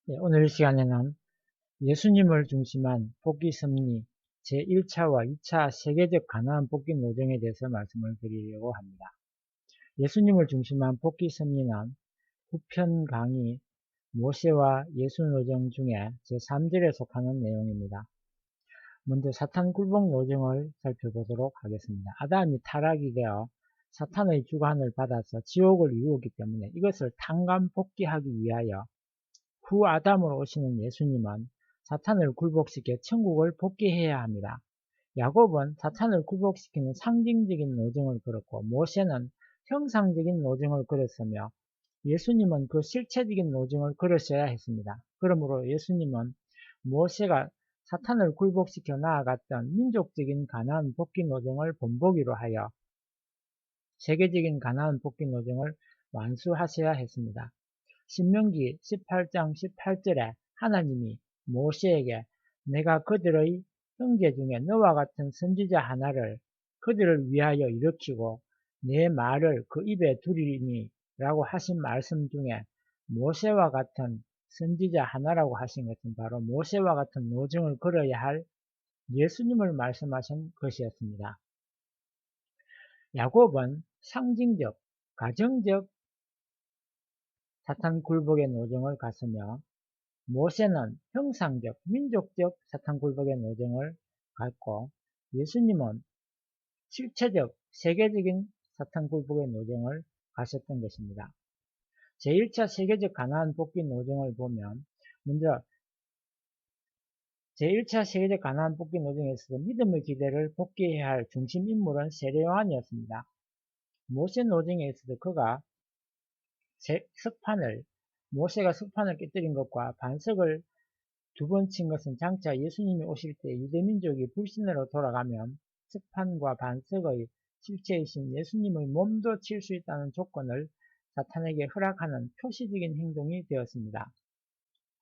네, 오늘 이 시간에는 예수님을 중심한 복귀 섭리 제1차와 2차 세계적 가나안 복귀 노정에 대해서 말씀을 드리려고 합니다. 예수님을 중심한 복귀 섭리는 후편 강의 모세와 예수 노정 중에 제3절에 속하는 내용입니다. 먼저 사탄 굴복 노정을 살펴보도록 하겠습니다. 아담이 타락이 되어 사탄의 주관을 받아서 지옥을 이루었기 때문에 이것을 탕감 복귀하기 위하여 후 아담으로 오시는 예수님은 사탄을 굴복시켜 천국을 복귀해야 합니다. 야곱은 사탄을 굴복시키는 상징적인 노정을 걸었고 모세는 형상적인 노정을 걸었으며 예수님은 그 실체적인 노정을 걸으셔야 했습니다. 그러므로 예수님은 모세가 사탄을 굴복시켜 나아갔던 민족적인 가나안 복귀 노정을 본보기로 하여 세계적인 가나안 복귀 노정을 완수하셔야 했습니다. 신명기 18장 18절에 하나님이 모세에게 내가 그들의 형제 중에 너와 같은 선지자 하나를 그들을 위하여 일으키고 내 말을 그 입에 두리니 라고 하신 말씀 중에 모세와 같은 선지자 하나라고 하신 것은 바로 모세와 같은 노정을 걸어야 할 예수님을 말씀하신 것이었습니다. 야곱은 상징적, 가정적 사탄 굴복의 노정을 갔으며 모세는 형상적, 민족적 사탄 굴복의 노정을 갔고 예수님은 실체적, 세계적인 사탄 굴복의 노정을 가셨던 것입니다. 제1차 세계적 가나안 복귀 노정을 보면 먼저 제1차 세계적 가나안 복귀 노정에서도 믿음의 기대를 복귀해야 할 중심 인물은 세례요한이었습니다. 모세 노정에서도 그가 모세가 석판을 깨뜨린 것과 반석을 두 번 친 것은 장차 예수님이 오실 때 유대민족이 불신으로 돌아가면 석판과 반석의 실체이신 예수님의 몸도 칠 수 있다는 조건을 사탄에게 허락하는 표시적인 행동이 되었습니다.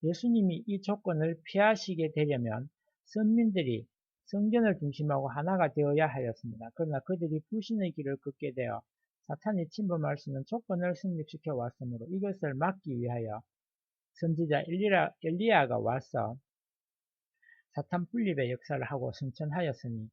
예수님이 이 조건을 피하시게 되려면 선민들이 성전을 중심하고 하나가 되어야 하였습니다. 그러나 그들이 불신의 길을 걷게 되어 사탄이 침범할 수 있는 조건을 성립시켜 왔으므로 이것을 막기 위하여 선지자 엘리야가 와서 사탄 분립의 역사를 하고 승천하였으나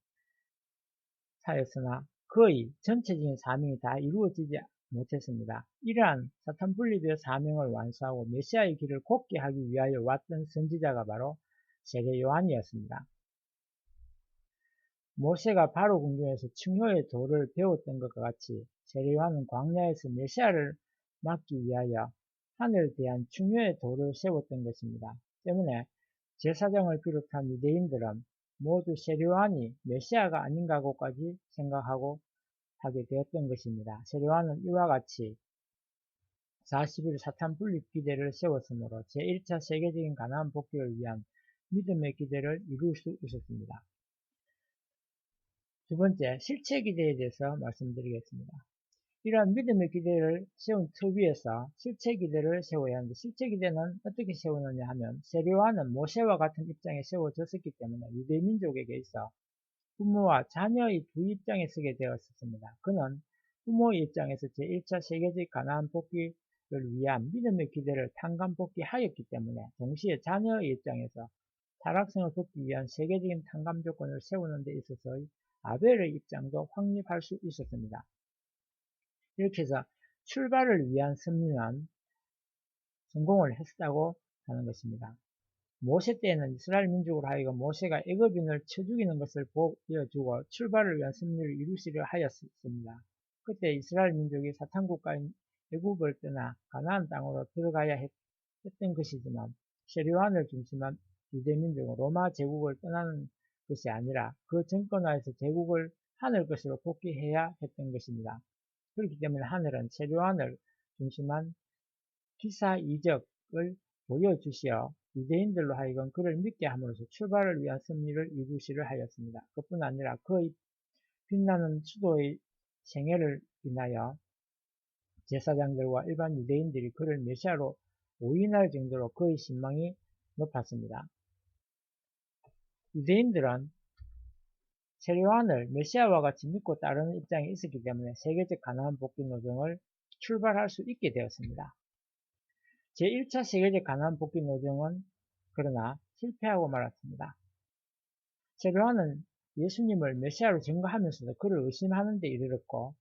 그의 전체적인 사명이 다 이루어지지 못했습니다. 이러한 사탄 분립의 사명을 완수하고 메시아의 길을 곧게 하기 위하여 왔던 선지자가 바로 세례 요한이었습니다. 모세가 바로 궁중에서 충효의 도를 배웠던 것과 같이 세례 요한은 광야에서 메시아를 막기 위하여 하늘에 대한 충효의 도를 세웠던 것입니다. 때문에 제사장을 비롯한 유대인들은 모두 세례 요한이 메시아가 아닌가고까지 생각하고 하게 되었던 것입니다. 세례 요한은 이와 같이 40일 사탄 분립 기대를 세웠으므로 제1차 세계적인 가나안 복귀를 위한 믿음의 기대를 이룰 수 있었습니다. 두 번째, 실체 기대에 대해서 말씀드리겠습니다. 이러한 믿음의 기대를 세운 터 위에서 실체 기대를 세워야 하는데 실체 기대는 어떻게 세우느냐 하면 세례 요한은 모세와 같은 입장에 세워졌었기 때문에 유대 민족에게 있어 부모와 자녀의 두 입장에 서게 되었습니다. 그는 부모의 입장에서 제1차 세계적 가나안 복귀를 위한 믿음의 기대를 탕감 복귀하였기 때문에 동시에 자녀의 입장에서 타락성을 돕기 위한 세계적인 탕감 조건을 세우는 데 있어서의 아벨의 입장도 확립할 수 있었습니다. 이렇게 해서 출발을 위한 섭리는 성공을 했다고 하는 것입니다. 모세 때에는 이스라엘 민족으로 하여금 모세가 애굽인을 쳐 죽이는 것을 보여주고 출발을 위한 섭리를 이루시려 하였습니다. 그때 이스라엘 민족이 사탄 국가인 애굽을 떠나 가나안 땅으로 들어가야 했던 것이지만 세례 요한을 중심한 유대 민족은 로마 제국을 떠나는 것이 아니라 그 정권하에서 제국을 하늘 것으로 복귀해야 했던 것입니다. 그렇기 때문에 하늘은 세례 요한을 중심한 기사 이적을 보여주시어 유대인들로 하여금 그를 믿게 함으로써 출발을 위한 섭리를 이루시려 하였습니다. 그뿐 아니라 그의 빛나는 수도의 생애를 인하여 제사장들과 일반 유대인들이 그를 메시아로 오인할 정도로 그의 신망이 높았습니다. 유대인들은 세례 요한을 메시아와 같이 믿고 따르는 입장에 있었기 때문에 세계적 가나안 복귀 노정을 출발할 수 있게 되었습니다. 제1차 세계적 가나안 복귀 노정은 그러나 실패하고 말았습니다. 세례요한은 예수님을 메시아로 증거하면서도 그를 의심하는 데 이르렀고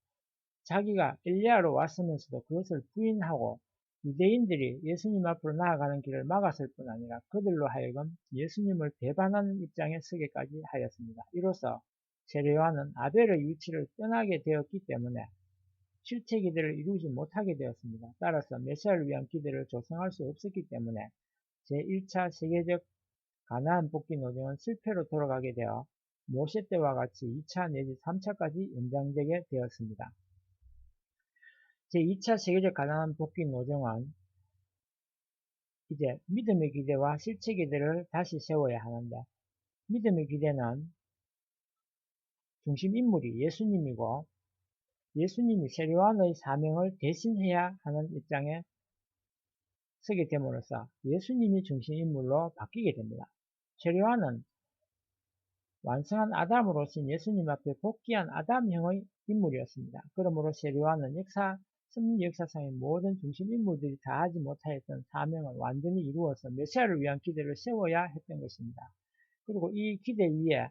자기가 엘리야로 왔으면서도 그것을 부인하고 유대인들이 예수님 앞으로 나아가는 길을 막았을 뿐 아니라 그들로 하여금 예수님을 배반하는 입장에 서게까지 하였습니다. 이로써 세례요한은 아벨의 위치를 떠나게 되었기 때문에 실체 기대를 이루지 못하게 되었습니다. 따라서 메시아를 위한 기대를 조성할 수 없었기 때문에 제1차 세계적 가나안 복귀 노정은 실패로 돌아가게 되어 모세 때와 같이 2차 내지 3차까지 연장되게 되었습니다. 제2차 세계적 가나안 복귀 노정은 이제 믿음의 기대와 실체 기대를 다시 세워야 하는데 믿음의 기대는 중심 인물이 예수님이고 예수님이 세례요한의 사명을 대신해야 하는 입장에 서게 됨으로써 예수님이 중심 인물로 바뀌게 됩니다. 세례요한은 완성한 아담으로서 예수님 앞에 복귀한 아담형의 인물이었습니다. 그러므로 세례요한은 성리 역사상의 모든 중심 인물들이 다 하지 못하였던 사명을 완전히 이루어서 메시아를 위한 기대를 세워야 했던 것입니다. 그리고 이 기대 위에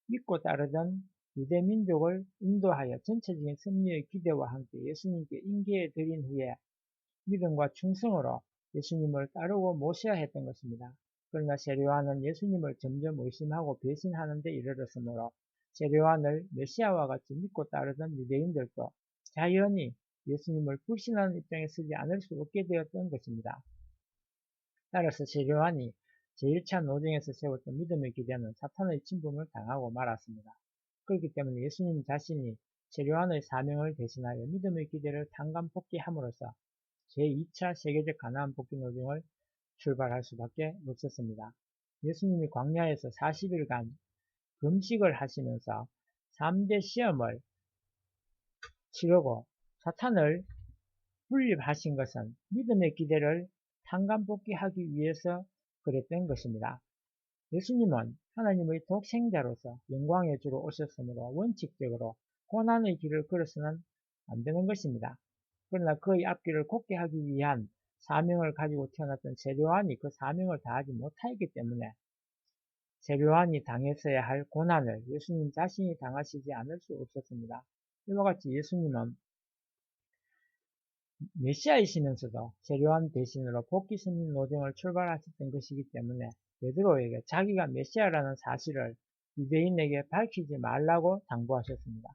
믿고 따르던 유대민족을 인도하여 전체적인 승리의 기대와 함께 예수님께 인계해 드린 후에 믿음과 충성으로 예수님을 따르고 모셔야 했던 것입니다. 그러나 세례요한은 예수님을 점점 의심하고 배신하는 데 이르렀으므로 세례요한을 메시아와 같이 믿고 따르던 유대인들도 자연히 예수님을 불신하는 입장에 서지 않을 수 없게 되었던 것입니다. 따라서 세례요한이 제1차 노정에서 세웠던 믿음의 기대는 사탄의 침범을 당하고 말았습니다. 그렇기 때문에 예수님 자신이 세례요한의 사명을 대신하여 믿음의 기대를 탄감 복귀함으로써 제2차 세계적 가나안 복귀 노정을 출발할 수밖에 없었습니다. 예수님이 광야에서 40일간 금식을 하시면서 3대 시험을 치르고 사탄을 분립하신 것은 믿음의 기대를 탄감복귀하기 위해서 그랬던 것입니다. 예수님은 하나님의 독생자로서 영광의 주로 오셨으므로 원칙적으로 고난의 길을 걸어서는 안 되는 것입니다. 그러나 그의 앞길을 곱게 하기 위한 사명을 가지고 태어났던 세례요한이 그 사명을 다하지 못하였기 때문에 세례요한이 당했어야 할 고난을 예수님 자신이 당하시지 않을 수 없었습니다. 이와 같이 예수님은 메시아이시면서도 세례요한 대신으로 복귀 승리 노정을 출발하셨던 것이기 때문에 베드로에게 자기가 메시아라는 사실을 유대인에게 밝히지 말라고 당부하셨습니다.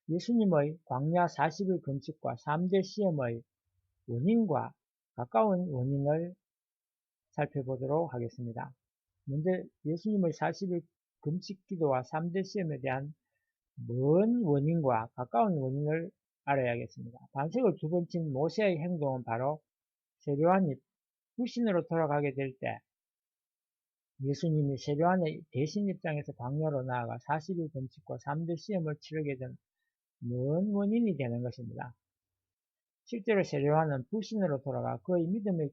예수님의 광야 40일 금식과 3대 시험의 원인과 가까운 원인을 살펴보도록 하겠습니다. 먼저 예수님의 40일 금식 기도와 3대 시험에 대한 먼 원인과 가까운 원인을 알아야겠습니다. 반석을 두 번 친 모세의 행동은 바로 세례요한이 불신으로 돌아가게 될 때 예수님이 세례요한의 대신 입장에서 광야로 나아가 40일 금식과 3대 시험을 치르게 된 먼 원인이 되는 것입니다. 실제로 세례요한은 불신으로 돌아가 그의 믿음의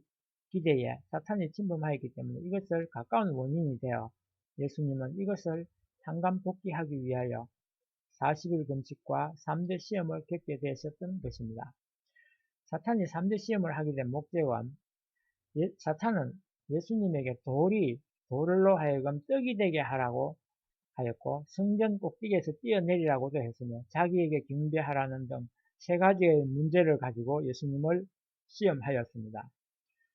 기대에 사탄이 침범하였기 때문에 이것을 가까운 원인이 되어 예수님은 이것을 탄감복귀하기 위하여 40일 금식과 3대 시험을 겪게 되셨던 것입니다. 사탄이 3대 시험을 하게 된 목적은 사탄은 예수님에게 돌로 하여금 떡이 되게 하라고 하였고 성전 꼭대기에서 뛰어내리라고도 했으며 자기에게 경배하라는 등 세 가지의 문제를 가지고 예수님을 시험하였습니다.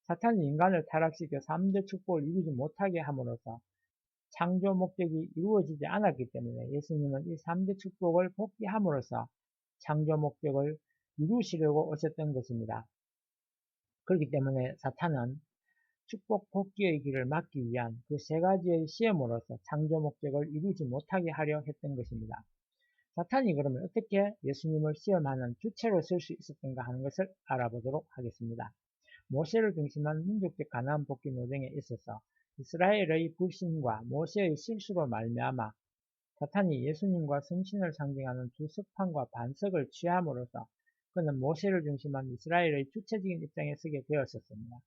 사탄이 인간을 타락시켜 3대 축복을 이루지 못하게 함으로써 창조 목적이 이루어지지 않았기 때문에 예수님은 이 3대 축복을 복귀함으로써 창조 목적을 이루시려고 오셨던 것입니다. 그렇기 때문에 사탄은 축복 복귀의 길을 막기 위한 그 세 가지의 시험으로서 창조 목적을 이루지 못하게 하려 했던 것입니다. 사탄이 그러면 어떻게 예수님을 시험하는 주체로 쓸 수 있었던가 하는 것을 알아보도록 하겠습니다. 모세를 중심한 민족적 가나안 복귀 노정에 있어서 이스라엘의 불신과 모세의 실수로 말미암아 사탄이 예수님과 성신을 상징하는 두 석판과 반석을 취함으로써 그는 모세를 중심한 이스라엘의 주체적인 입장에 서게 되었었습니다.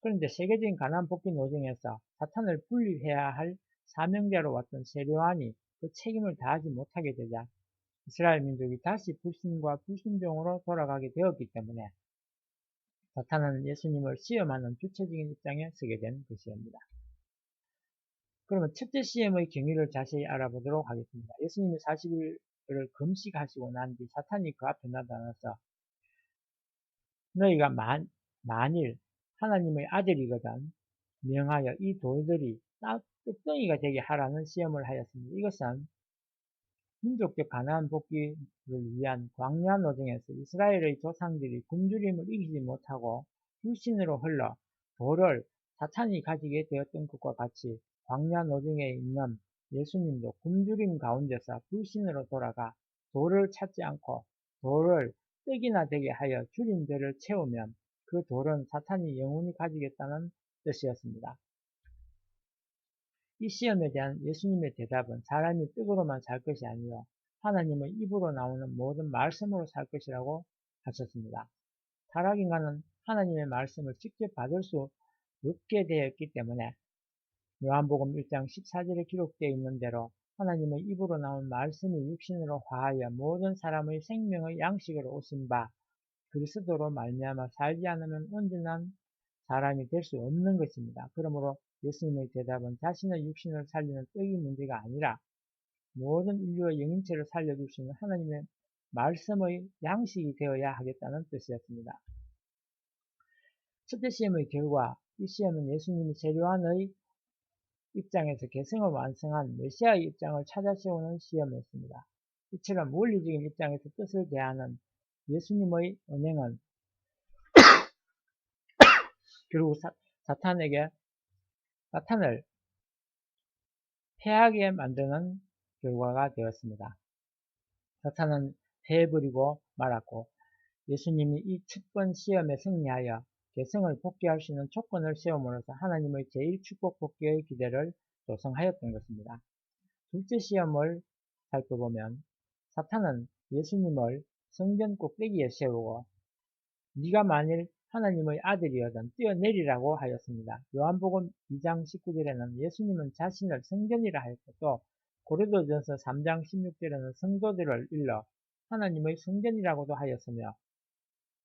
그런데 세계적인 가나안 복귀 노정에서 사탄을 분리해야 할 사명자로 왔던 세례요한이 그 책임을 다하지 못하게 되자 이스라엘 민족이 다시 불신과 불순종으로 돌아가게 되었기 때문에 사탄은 예수님을 시험하는 주체적인 입장에 서게 된 것입니다. 그러면 첫째 시험의 경위를 자세히 알아보도록 하겠습니다. 예수님이 40일을 금식하시고 난 뒤 사탄이 그 앞에 나타나서 너희가 만일 하나님의 아들이거든 명하여 이 돌들이 떡덩이가 되게 하라는 시험을 하였습니다. 이것은 민족적 가나안 복귀를 위한 광야 노정에서 이스라엘의 조상들이 굶주림을 이기지 못하고 불신으로 흘러 돌을 사탄이 가지게 되었던 것과 같이 광야 노정에 있는 예수님도 굶주림 가운데서 불신으로 돌아가 돌을 찾지 않고 돌을 떡이나 되게 하여 줄인 배를 채우면 그 돌은 사탄이 영원히 가지겠다는 뜻이었습니다. 이 시험에 대한 예수님의 대답은 사람이 떡으로만 살 것이 아니요 하나님의 입으로 나오는 모든 말씀으로 살 것이라고 하셨습니다. 타락인간은 하나님의 말씀을 직접 받을 수 없게 되었기 때문에 요한복음 1장 14절에 기록되어 있는 대로 하나님의 입으로 나온 말씀이 육신으로 화하여 모든 사람의 생명의 양식으로 오신 바 그리스도로 말미암아 살지 않으면 온전한 사람이 될 수 없는 것입니다. 그러므로 예수님의 대답은 자신의 육신을 살리는 떡이 문제가 아니라 모든 인류의 영인체를 살려줄 수 있는 하나님의 말씀의 양식이 되어야 하겠다는 뜻이었습니다. 첫째 시험의 결과, 이 시험은 예수님이 세례요한의 입장에서 개성을 완성한 메시아의 입장을 찾아 세우는 시험이었습니다. 이처럼 원리적인 입장에서 뜻을 대하는 예수님의 언행은 결국 사탄을 패하게 만드는 결과가 되었습니다. 사탄은 패해버리고 말았고 예수님이 이 첫 번 시험에 승리하여 개성을 복귀할 수 있는 조건을 세움으로써 하나님의 제1축복 복귀의 기대를 조성하였던 것입니다. 둘째 시험을 살펴보면 사탄은 예수님을 성전 꼭대기에 세우고 네가 만일 하나님의 아들이여든 뛰어내리라고 하였습니다. 요한복음 2장 19절에는 예수님은 자신을 성전이라 하였고 또 고린도전서 3장 16절에는 성도들을 일러 하나님의 성전이라고도 하였으며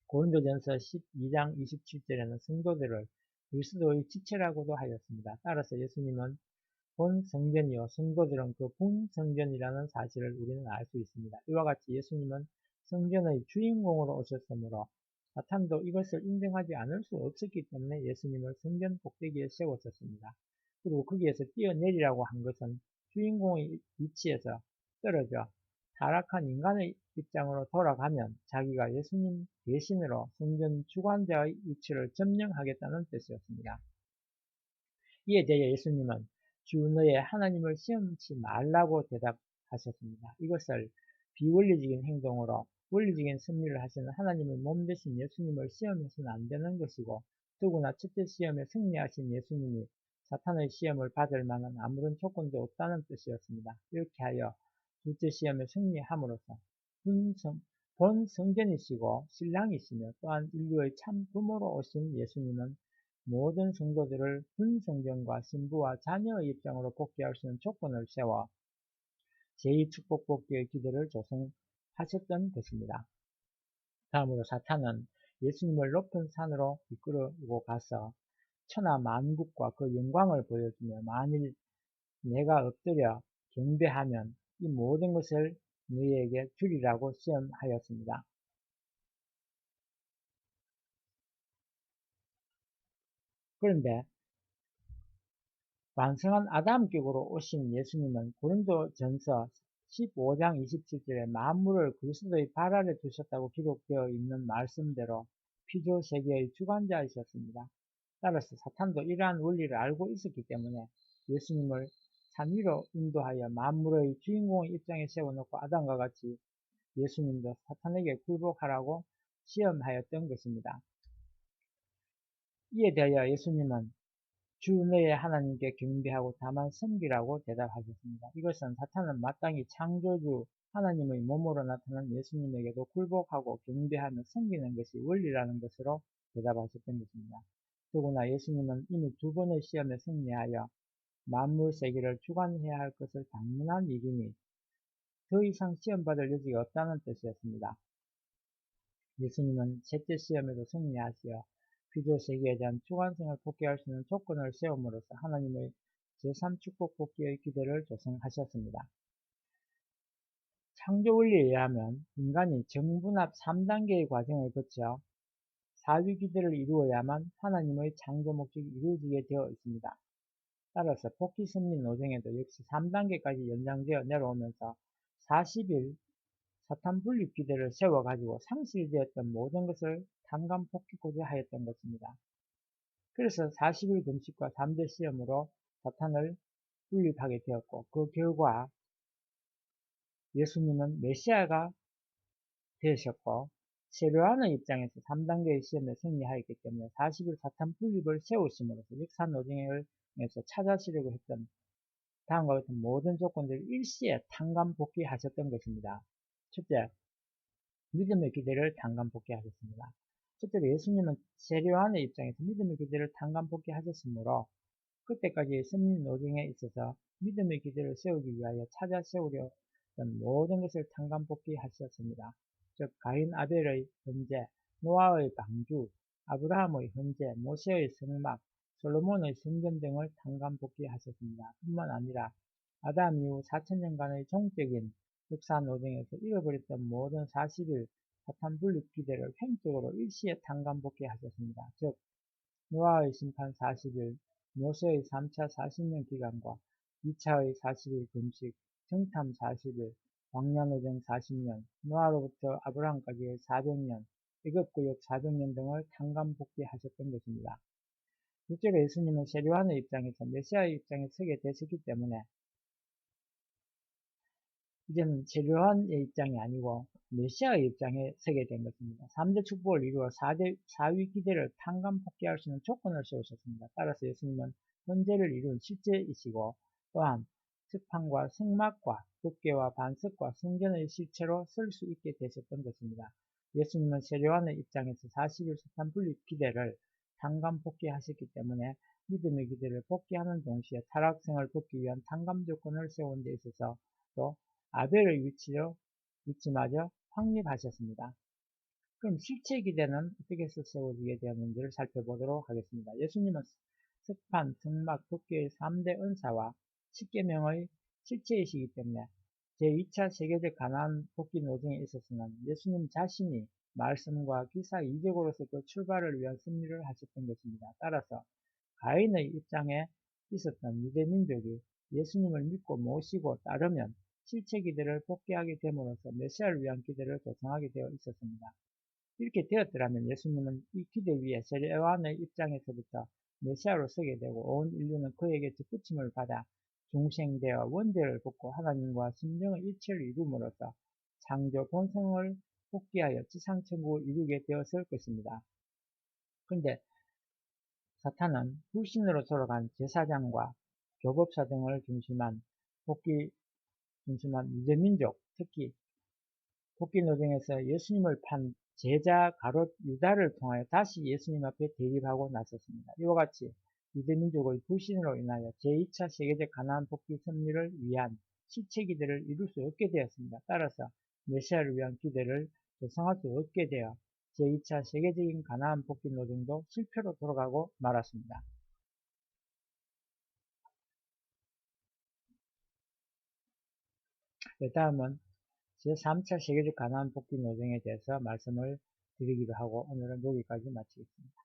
고린도전서 12장 27절에는 성도들을 그리스도의 지체라고도 하였습니다. 따라서 예수님은 본 성전이요 성도들은 그 본 성전이라는 사실을 우리는 알 수 있습니다. 이와 같이 예수님은 성전의 주인공으로 오셨으므로 사탄도 이것을 인정하지 않을 수 없었기 때문에 예수님을 성전 꼭대기에 세웠었습니다. 그리고 거기에서 뛰어내리라고 한 것은 주인공의 위치에서 떨어져 타락한 인간의 입장으로 돌아가면 자기가 예수님 대신으로 성전 주관자의 위치를 점령하겠다는 뜻이었습니다. 이에 대해 예수님은 주 너의 하나님을 시험치 말라고 대답하셨습니다. 이것을 비원리적인 행동으로 원리적인 섭리를 하시는 하나님의 몸 대신 예수님을 시험해서는 안 되는 것이고 더구나 첫째 시험에 승리하신 예수님이 사탄의 시험을 받을 만한 아무런 조건도 없다는 뜻이었습니다. 이렇게 하여 둘째 시험에 승리함으로써 본 성전이시고 신랑이시며 또한 인류의 참 부모로 오신 예수님은 모든 성도들을 분성전과 신부와 자녀의 입장으로 복귀할 수 있는 조건을 세워 제2축복 복귀의 기대를 조성하셨던 것입니다. 다음으로 사탄은 예수님을 높은 산으로 이끌고 가서 천하 만국과 그 영광을 보여주며 만일 내가 엎드려 경배하면 이 모든 것을 너희에게 주리라고 시험하였습니다. 그런데 완성한 아담격으로 오신 예수님은 고린도전서 15장 27절에 만물을 그리스도의 발 아래 두셨다고 기록되어 있는 말씀대로 피조 세계의 주관자이셨습니다. 따라서 사탄도 이러한 원리를 알고 있었기 때문에 예수님을 산 위로 인도하여 만물의 주인공의 입장에 세워놓고 아담과 같이 예수님도 사탄에게 굴복하라고 시험하였던 것입니다. 이에 대하여 예수님은 주 너의 하나님께 경배하고 다만 섬기라고 대답하셨습니다. 이것은 사탄은 마땅히 창조주 하나님의 몸으로 나타난 예수님에게도 굴복하고 경배하며 섬기는 것이 원리라는 것으로 대답하셨던 것입니다. 더구나 예수님은 이미 두 번의 시험에 승리하여 만물 세계를 주관해야 할 것을 당연한 일이니 더 이상 시험받을 여지가 없다는 뜻이었습니다. 예수님은 셋째 시험에도 승리하시어 피조 세계에 대한 주관성을 복귀할 수 있는 조건을 세움으로써 하나님의 제3축복 복귀의 기대를 조성하셨습니다. 창조 원리에 의하면 인간이 정분합 3단계의 과정을 거쳐 4위 기대를 이루어야만 하나님의 창조 목적이 이루어지게 되어 있습니다. 따라서 복귀 승리 노정에도 역시 3단계까지 연장되어 내려오면서 40일 사탄 분립 기대를 세워가지고 상실되었던 모든 것을 탄감 복귀고자 하였던 것입니다. 그래서 40일 금식과 3대 시험으로 사탄을 분립하게 되었고, 그 결과 예수님은 메시아가 되셨고, 세례요한의 입장에서 3단계의 시험에 승리하였기 때문에 40일 사탄 분립을 세우심으로써 역사 노정에서 찾아시려고 했던 다음과 같은 모든 조건들을 일시에 탄감 복귀하셨던 것입니다. 첫째, 믿음의 기대를 탄감 복귀하셨습니다. 첫째로 예수님은 세례요한의 입장에서 믿음의 기대를 탄감 복귀하셨으므로 그때까지의 승리 노정에 있어서 믿음의 기대를 세우기 위하여 찾아 세우려 했던 모든 것을 탄감 복귀하셨습니다. 즉 가인 아벨의 현재, 노아의 방주, 아브라함의 현재, 모세의 성막, 솔로몬의 성전 등을 탄감 복귀하셨습니다. 뿐만 아니라 아담 이후 4천년간의 종적인 역사 노정에서 잃어버렸던 모든 40일 사탄 분립 기대를 횡적으로 일시에 탄감 복귀하셨습니다. 즉 노아의 심판 40일, 모세의 3차 40년 기간과 2차의 40일 금식, 정탐 40일, 광야노정 40년, 노아로부터 아브라함까지의 400년, 애굽구역 400년 등을 탄감 복귀하셨던 것입니다. 실제로 예수님은 세례요한의 입장에서 메시아의 입장에 서게 되셨기 때문에 이제는 세례요한의 입장이 아니고 메시아의 입장에 서게 된 것입니다. 3대 축복을 이루어 4위 기대를 탄감 복귀할 수 있는 조건을 세우셨습니다. 따라서 예수님은 현재를 이룬 실제이시고 또한 석판과 성막과 덮개와 반석과 성전의 실체로 설 수 있게 되셨던 것입니다. 예수님은 세례요한의 입장에서 40일 석판 분립 기대를 탄감 복귀하셨기 때문에 믿음의 기대를 복귀하는 동시에 타락성을 복귀 위한 탄감 조건을 세운 데 있어서 또 아벨의 위치마저 확립하셨습니다. 그럼 실체 기대는 어떻게 해서 세워지게 되었는지를 살펴보도록 하겠습니다. 예수님은 석판, 성막, 덮개의 3대 은사와 10계명의 실체이시기 때문에 제2차 세계적 가나안 복귀 노정에 있어서는 예수님 자신이 말씀과 기사 이적으로서 그 출발을 위한 승리를 하셨던 것입니다. 따라서 가인의 입장에 있었던 유대민족이 예수님을 믿고 모시고 따르면 실체 기대를 복귀하게 됨으로써 메시아를 위한 기대를 조성하게 되어 있었습니다. 이렇게 되었더라면 예수님은 이 기대 위에 세례요한의 입장에서부터 메시아로 서게 되고 온 인류는 그에게 뒷붙임을 받아 중생되어 원죄를 벗고 하나님과 심령의 일체를 이룸으로써 창조 본성을 복귀하여 지상천국을 이루게 되었을 것입니다. 그런데 사탄은 불신으로 돌아간 제사장과 교법사 등을 중심한 유대민족, 특히 복귀 노정에서 예수님을 판 제자 가롯 유다를 통하여 다시 예수님 앞에 대립하고 나섰습니다. 이와 같이 유대민족의 불신으로 인하여 제2차 세계적 가나안 복귀 승리를 위한 실체 기대를 이룰 수 없게 되었습니다. 따라서 메시아를 위한 기대를 조성할 수 없게 되어 제2차 세계적인 가나안 복귀 노정도 실패로 돌아가고 말았습니다. 다음은 제3차 세계적 가나안 복귀 노정에 대해서 말씀을 드리기로 하고 오늘은 여기까지 마치겠습니다.